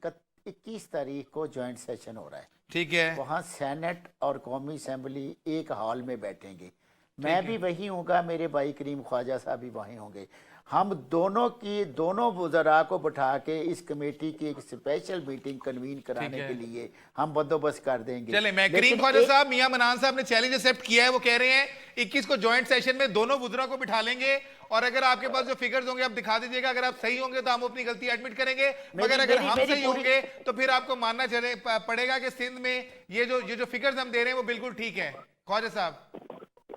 Speaker 2: 21 तारीख को जॉइंट सेशन हो रहा है।
Speaker 1: ठीक है,
Speaker 2: वहाँ सेनेट और कौमी असेंबली एक हॉल में बैठेंगे, मैं भी वही हूँगा, मेरे भाई करीम ख्वाजा साहब भी वहीं होंगे। हम दोनों वज़रा को बैठा के इस कमेटी की एक स्पेशल मीटिंग कन्वीन कराने के लिए हम बंदोबस्त कर देंगे।
Speaker 1: चले, मैं करीम ख्वाजा साहब, मियां मनान साहब ने चैलेंज एक्सेप्ट किया है, वो कह रहे हैं 21 को जॉइंट सेशन में दोनों वज़रा को बिठा लेंगे और अगर आपके पास जो फिगर्स होंगे आप दिखा दीजिएगा, अगर आप सही होंगे तो हम अपनी गलती एडमिट करेंगे, मगर अगर हम सही होंगे तो फिर आपको मानना पड़ेगा कि सिंध में ये जो फिगर्स हम दे रहे हैं वो बिल्कुल ठीक है। ख्वाजा साहब।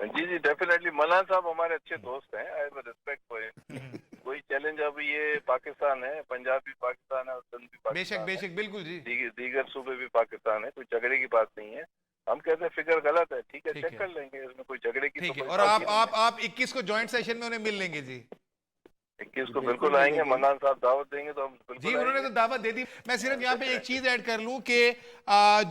Speaker 6: जी डेफिनेटली, मलान साहब हमारे अच्छे दोस्त हैं, I have respect for him. कोई चैलेंज, अब ये पाकिस्तान है, पंजाब भी पाकिस्तान है और सिंध भी पाकिस्तान
Speaker 1: बेशक
Speaker 6: है,
Speaker 1: बिल्कुल जी,
Speaker 6: दीगर सूबे भी पाकिस्तान है, कोई झगड़े की बात नहीं है। हम कहते हैं फिगर गलत है, ठीक है, चेक कर लेंगे, इसमें कोई झगड़े की
Speaker 1: ठीक
Speaker 6: तो
Speaker 1: है।
Speaker 6: कोई
Speaker 1: और
Speaker 6: बात नहीं है।
Speaker 1: आप 21 को जॉइंट सेशन में उन्हें मिल लेंगे जी?
Speaker 6: 21 को बिल्कुल आएंगे, मनान साहब दावत देंगे तो हम बिल्कुल
Speaker 1: जी, उन्होंने तो दावत दे दी। मैं सिर्फ यहाँ पे एक चीज ऐड कर लूं कि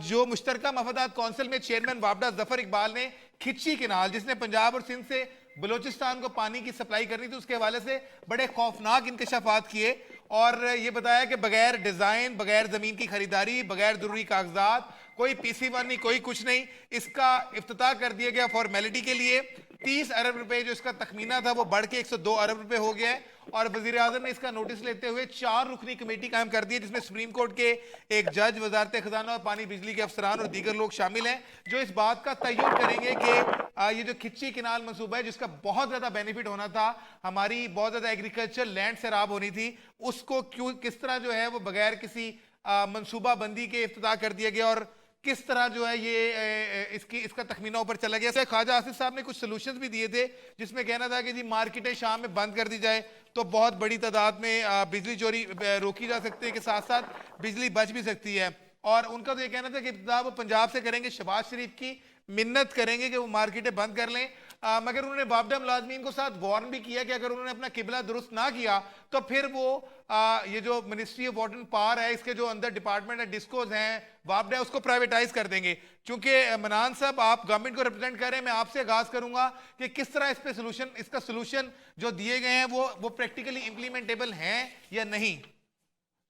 Speaker 1: जो मुश्तरका मफादात कौंसिल में चेयरमैन वापडा जफर इकबाल ने खिच्ची केनाल, जिसने पंजाब और सिंध से बलोचिस्तान को पानी की सप्लाई करनी थी, उसके हवाले से बड़े खौफनाक इंकशाफात किए और ये बताया कि बगैर डिजाइन, बगैर जमीन की खरीदारी, बगैर जरूरी कागजात, कोई PC1 नहीं, कोई कुछ नहीं, इसका इफ्तिताह कर दिया गया फॉर्मेलिटी के लिए। 30 अरब रुपए जो इसका तखमीना था वो बढ़ के 102 अरब रुपए हो गया है और वजीर आजम ने इसका नोटिस लेते हुए 4 रुकनी कमेटी कायम कर दी है, जिसमें सुप्रीम कोर्ट के एक जज, वजारत खजाना और पानी बिजली के अफसरान और दीगर लोग शामिल हैं, जो इस बात का तय्युद करेंगे कि ये जो खिच्ची किनाल मंसूबा है, जिसका बहुत ज्यादा बेनिफिट होना था, हमारी बहुत ज्यादा एग्रीकल्चर लैंड सैराब होनी थी, उसको किस तरह जो है वो बगैर किसी मंसूबा बंदी के इफ्तिताह कर दिया गया और किस तरह जो है ये इसका तखमीना ऊपर चला गया। ख्वाजा आसिफ साहब ने कुछ सॉल्यूशंस भी दिए थे, जिसमें कहना था कि जी मार्केटें शाम में बंद कर दी जाए तो बहुत बड़ी तादाद में बिजली चोरी रोकी जा सकती है, के साथ साथ बिजली बच भी सकती है। और उनका तो ये कहना था कि इब्तिदा वो पंजाब से करेंगे, शहबाज शरीफ की मिन्नत करेंगे कि वो मार्केटें बंद कर लें, मगर उन्होंने बाबडा मुलाजमीन को साथ वार्न भी किया कि अगर उन्होंने अपना किबला दुरुस्त ना किया तो फिर वो ये जो ministry of water and power है, इसके जो अंदर डिपार्टमेंट है, डिस्कोज हैं, वापडा, उसको प्राइवेटाइज कर देंगे। चूंकि मनान साहब आप गवर्नमेंट को रिप्रेजेंट कर रहे हैं, मैं आपसे आगाज करूंगा कि किस तरह इस पे इसका सोल्यूशन जो दिए गए हैं वो प्रैक्टिकली इंप्लीमेंटेबल हैं या नहीं?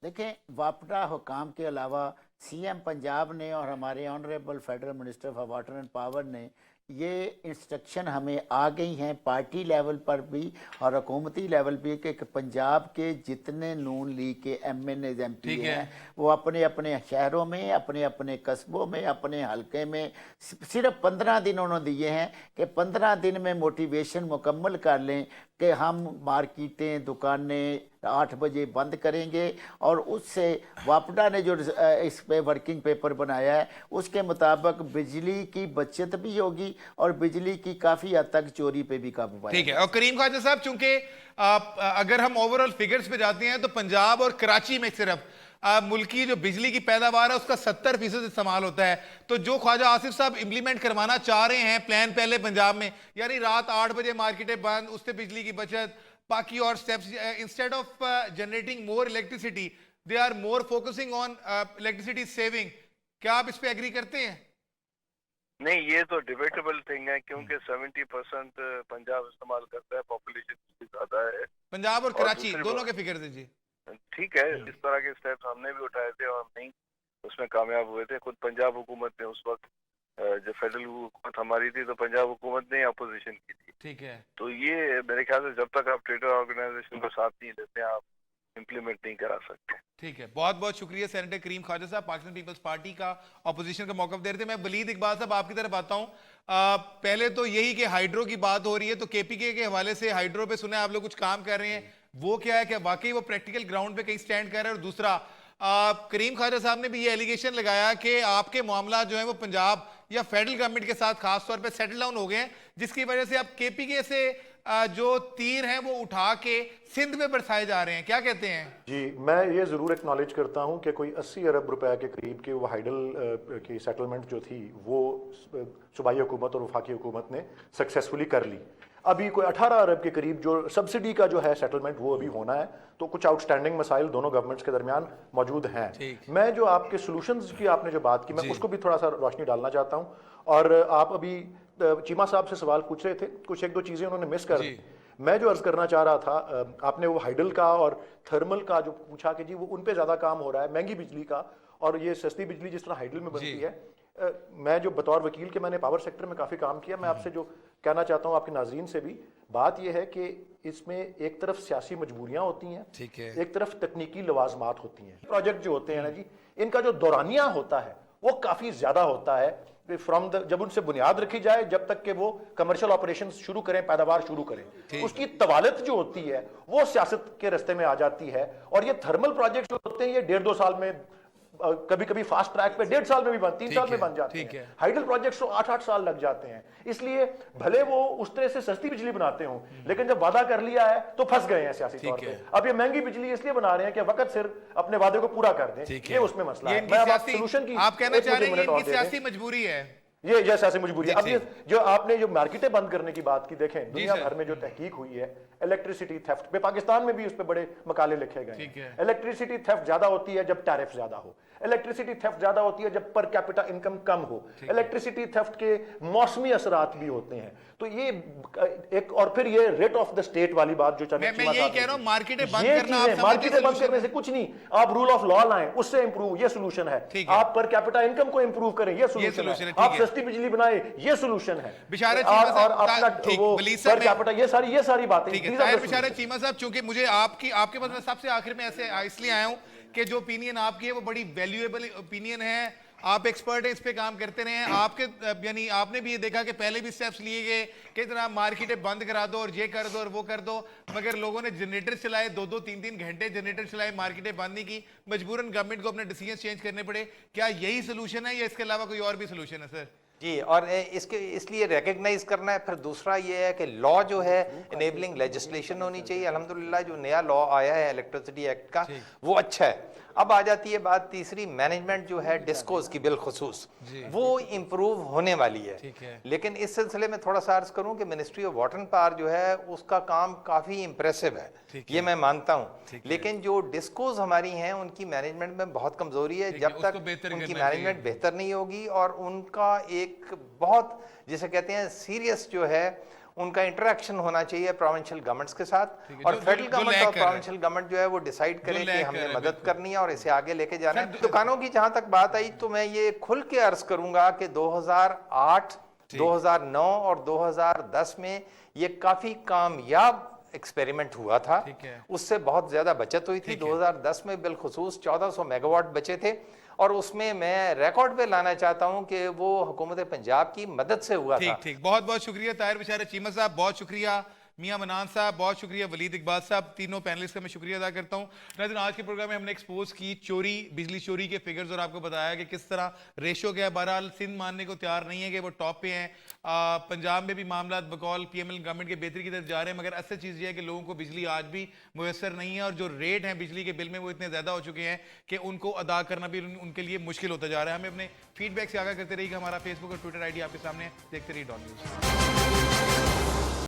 Speaker 2: देखें, वापडा हुकाम के अलावा CM पंजाब ने और हमारे honourable federal minister for water and power ने ये इंस्ट्रक्शन हमें आ गई हैं पार्टी लेवल पर भी और हुकूमती लेवल भी कि पंजाब के जितने नून लीग के MNAs MP हैं वो अपने अपने शहरों में, अपने अपने कस्बों में, अपने हलके में सिर्फ 15 दिन उन्होंने दिए हैं कि 15 दिन में मोटिवेशन मुकम्मल कर लें कि हम मार्केटें, दुकानें 8 बजे बंद करेंगे और उससे वापडा ने जो इस पे वर्किंग पेपर बनाया है उसके मुताबिक बिजली की बचत भी होगी और बिजली की काफ़ी हद तक चोरी पे भी काबू पाएगा।
Speaker 1: ठीक है। और करीम ख्वाजा साहब, चूंकि अगर हम ओवरऑल फिगर्स पे जाते हैं तो पंजाब और कराची में सिर्फ मुल्की जो बिजली की पैदावार है उसका 70% इस्तेमाल होता है। तो जो ख्वाजा आसिफ साहब इंप्लीमेंट करवाना चाह रहे हैं प्लान पहले पंजाब में, यानी रात 8 बजे मार्केटें बंद, उससे बिजली की बचत, बाकी और steps, instead of generating more electricity they are more focusing on electricity saving, क्या आप इस पे एग्री करते हैं?
Speaker 6: नहीं, ये तो डिबेटेबल थिंग है क्योंकि 70% पंजाब इस्तेमाल करता है, पॉपुलेशन उसकी ज्यादा है।
Speaker 1: पंजाब और कराची दोनों के फिगर दीजिए।
Speaker 6: ठीक है, इस तरह के स्टेप्स हमने भी उठाए थे और नहीं उसमें कामयाब हुए थे। खुद पंजाब हुकूमत ने उस वक्त जब फेडरल हुकूमत हमारी थी तो पंजाब हुकूमत ने अपोजिशन की थी।
Speaker 1: ठीक है।
Speaker 6: तो ये मेरे ख्याल से जब तक आप ट्रेडर ऑर्गेनाइजेशन को साथ नहीं लेते, आप इम्प्लीमेंट नहीं करा सकते।
Speaker 1: ठीक है, बहुत बहुत शुक्रिया सेनेटर करीम ख्वाजा साहब, पाकिस्तान पीपल्स पार्टी का ऑपोजिशन का मौका दे रहे थे। मैं वलीद इकबाल साहब आपकी तरफ आता हूँ। पहले तो यही कि हाइड्रो की बात हो रही है, तो केपीके के हवाले से हाइड्रो पे सुना है आप लोग कुछ काम कर रहे हैं, वो क्या है, क्या वाकई वो प्रैक्टिकल ग्राउंड पे कहीं स्टैंड कर रहे हैं? और दूसरा, करीम ख्वाजा साहब ने भी ये एलिगेशन लगाया कि आपके मामला जो है वो पंजाब या फेडरल गवर्नमेंट के साथ खास तौर पे सेटल डाउन हो गए हैं, जिसकी वजह से आप केपीके से जो तीर हैं वो उठा के सिंध में बरसाए जा रहे हैं। क्या कहते हैं?
Speaker 3: जी, मैं ये ज़रूर एक्नॉलेज करता हूँ कि कोई 80 अरब रुपए के करीब की वो हाइडल की सेटलमेंट जो थी वो सूबाई हुकूमत और वफाकी हुकूमत ने सक्सेसफुली कर ली। अभी कोई 18 अरब के करीब जो सब्सिडी का जो है सेटलमेंट वो अभी होना है, तो कुछ आउटस्टैंडिंग मसाइल दोनों गवर्नमेंट्स के दरमियान मौजूद हैं। मैं जो आपके सोल्यूशंस की आपने जो बात की, मैं उसको भी थोड़ा सा रोशनी डालना चाहता हूँ। और आप अभी चीमा साहब से सवाल पूछ रहे थे, कुछ एक दो चीज़ें उन्होंने मिस कर दी। मैं जो अर्ज करना चाह रहा था, आपने वो हाइडल का और थर्मल का जो पूछा कि जी वो उन पे ज़्यादा काम हो रहा है, महंगी बिजली का, और ये सस्ती बिजली जिस तरह हाइडल में बनती है। मैं जो बतौर वकील के मैंने पावर सेक्टर में काफ़ी काम किया, मैं आपसे जो कहना चाहता हूँ आपके नाज़रीन से भी, बात यह है कि इसमें एक तरफ सियासी मजबूरियाँ होती हैं, ठीक है, एक तरफ तकनीकी लवाजमात होती हैं। प्रोजेक्ट जो होते हैं ना जी, इनका जो दौरानिया होता है वो काफ़ी ज़्यादा होता है फ्रॉम द, जब उनसे बुनियाद रखी जाए जब तक कि वो कमर्शियल ऑपरेशन शुरू करें, पैदावार शुरू करें, उसकी तवालत जो होती है वो सियासत के रास्ते में आ जाती है। और ये थर्मल प्रोजेक्ट होते हैं, ये 1.5-2 साल में, कभी कभी फास्ट ट्रैक पे 1.5 साल में भी 3 साल में बन जाते हैं। हाइडल प्रोजेक्ट्स तो 8-8 साल लग जाते हैं। इसलिए भले वो उस तरह से सस्ती बिजली बनाते हों, लेकिन जब वादा कर लिया है तो फंस गए हैं सियासी तौर पे। अब ये महंगी बिजली इसलिए बना रहे हैं कि वक्त सिर अपने वादे को पूरा कर दें, ये उसमें मसला है। मैं अब सोल्यूशन की,
Speaker 1: आप कहना चाह रहे हैं ये सियासी मजबूरी है,
Speaker 3: ये जैसे ऐसी मजबूरी है। अब ये जो आपने जो मार्केटें बंद करने की बात की, देखें दुनिया भर में जो तहकीक हुई है इलेक्ट्रिसिटी थेफ्ट पे, पाकिस्तान में भी उस पे बड़े मकाले लिखे गए हैं। इलेक्ट्रिसिटी थेफ्ट ज्यादा होती है जब टैरिफ ज्यादा हो, इलेक्ट्रिसिटी थेफ्ट ज्यादा होती है जब पर कैपिटा इनकम कम हो, इलेक्ट्रिसिटी थेफ्ट के मौसमी असरात भी होते हैं। तो ये एक, और फिर ये रेट ऑफ द स्टेट वाली बात जो
Speaker 1: मैं यही कह रहा हूँ, मार्केटें बंद करना,
Speaker 3: मार्केटें बंद करने से कुछ नहीं, आप रूल ऑफ लॉ लाएं, उससे इंप्रूव, ये सोल्यूशन है। आप पर कैपिटा इनकम को इंप्रूव करें, ये सोल्यूशन है। आप सस्ती बिजली बनाए, ये सोल्यूशन है। और अपना वो पर कैपिटा, ये सारी बातें।
Speaker 1: बिशारत चीमा साहब, चूंकि मुझे आपके पास मैं सबसे आखिर में ऐसे इसलिए आया हूं कि जो ओपिनियन आपकी है वो बड़ी वैल्यूएबल ओपिनियन है, आप एक्सपर्ट हैं, इस पे काम करते रहे हैं। आपके यानी आपने भी ये देखा कि पहले भी स्टेप्स लिए गए कि इतना मार्केटें बंद करा दो और ये कर दो और वो कर दो, मगर लोगों ने जनरेटर चलाए, 2-2, 3-3 घंटे जनरेटर चलाए, मार्केटें बंद नहीं की, मजबूरन गवर्नमेंट को अपने डिसीजन चेंज करने पड़े। क्या यही सोल्यूशन है या इसके अलावा कोई और भी सोल्यूशन है सर?
Speaker 4: जी, और इसके इसलिए रिकग्नाइज करना है। फिर दूसरा ये है कि लॉ जो है इनेबलिंग लेजिस्लेशन होनी चाहिए। अल्हम्दुलिल्लाह जो नया लॉ आया है इलेक्ट्रिसिटी एक्ट का वो अच्छा है। अब आ जाती है बात तीसरी, मैनेजमेंट जो है डिस्कोस की बिलखुसूस वो इम्प्रूव होने वाली है। लेकिन इस सिलसिले में थोड़ा सा अर्ज करूं कि ministry of water and power जो है उसका काम काफी इंप्रेसिव है, ये मैं मानता हूं। लेकिन जो डिस्कोस हमारी हैं उनकी मैनेजमेंट में बहुत कमजोरी है। जब तक उनकी मैनेजमेंट बेहतर नहीं होगी और उनका एक बहुत जिसे कहते हैं सीरियस जो है उनका इंटरेक्शन होना चाहिए प्रोविंशियल गवर्नमेंट्स के साथ, और फेडरल गवर्नमेंट और प्रोविंशियल गवर्नमेंट जो है वो डिसाइड करें कि हमने मदद करनी है और इसे आगे लेके जाना है। दुकानों की जहां तक बात आई तो मैं ये खुल के अर्ज करूंगा कि 2008, 2009 और 2010 में ये काफी कामयाब एक्सपेरिमेंट हुआ था, उससे बहुत ज्यादा बचत हुई थी। 2010 में बिलखुसूस 1400 मेगावाट बचे थे, और उसमें मैं रिकॉर्ड पे लाना चाहता हूं कि वो हुकूमत पंजाब की मदद से हुआ था।
Speaker 1: ठीक, बहुत बहुत शुक्रिया ताहिर बिशारत चीमा साहब, बहुत शुक्रिया मियां मनान साहब, बहुत शुक्रिया वलीद इकबाल साहब, तीनों पैनलिस्ट का मैं शुक्रिया अदा करता हूं। नाज़रीन, आज के प्रोग्राम में हमने एक्सपोज की चोरी, बिजली चोरी के फिगर्स और आपको बताया कि किस तरह रेशो क्या है। बहरहाल सिंध मानने को तैयार नहीं है कि वो टॉप पे हैं। पंजाब में भी मामला बकौल PML गवर्नमेंट के बेहतरी की तरफ जा रहे हैं, मगर असल चीज़ ये है कि लोगों को बिजली आज भी मुयसर नहीं है, और जो रेट हैं बिजली के बिल में वो इतने ज़्यादा हो चुके हैं कि उनको अदा करना भी उनके लिए मुश्किल होता जा रहा है। हमें अपने फीडबैक से आगाह करते रहिएगा। हमारा फेसबुक और ट्विटर ID आपके सामने, देखते रहिए डॉन न्यूज़।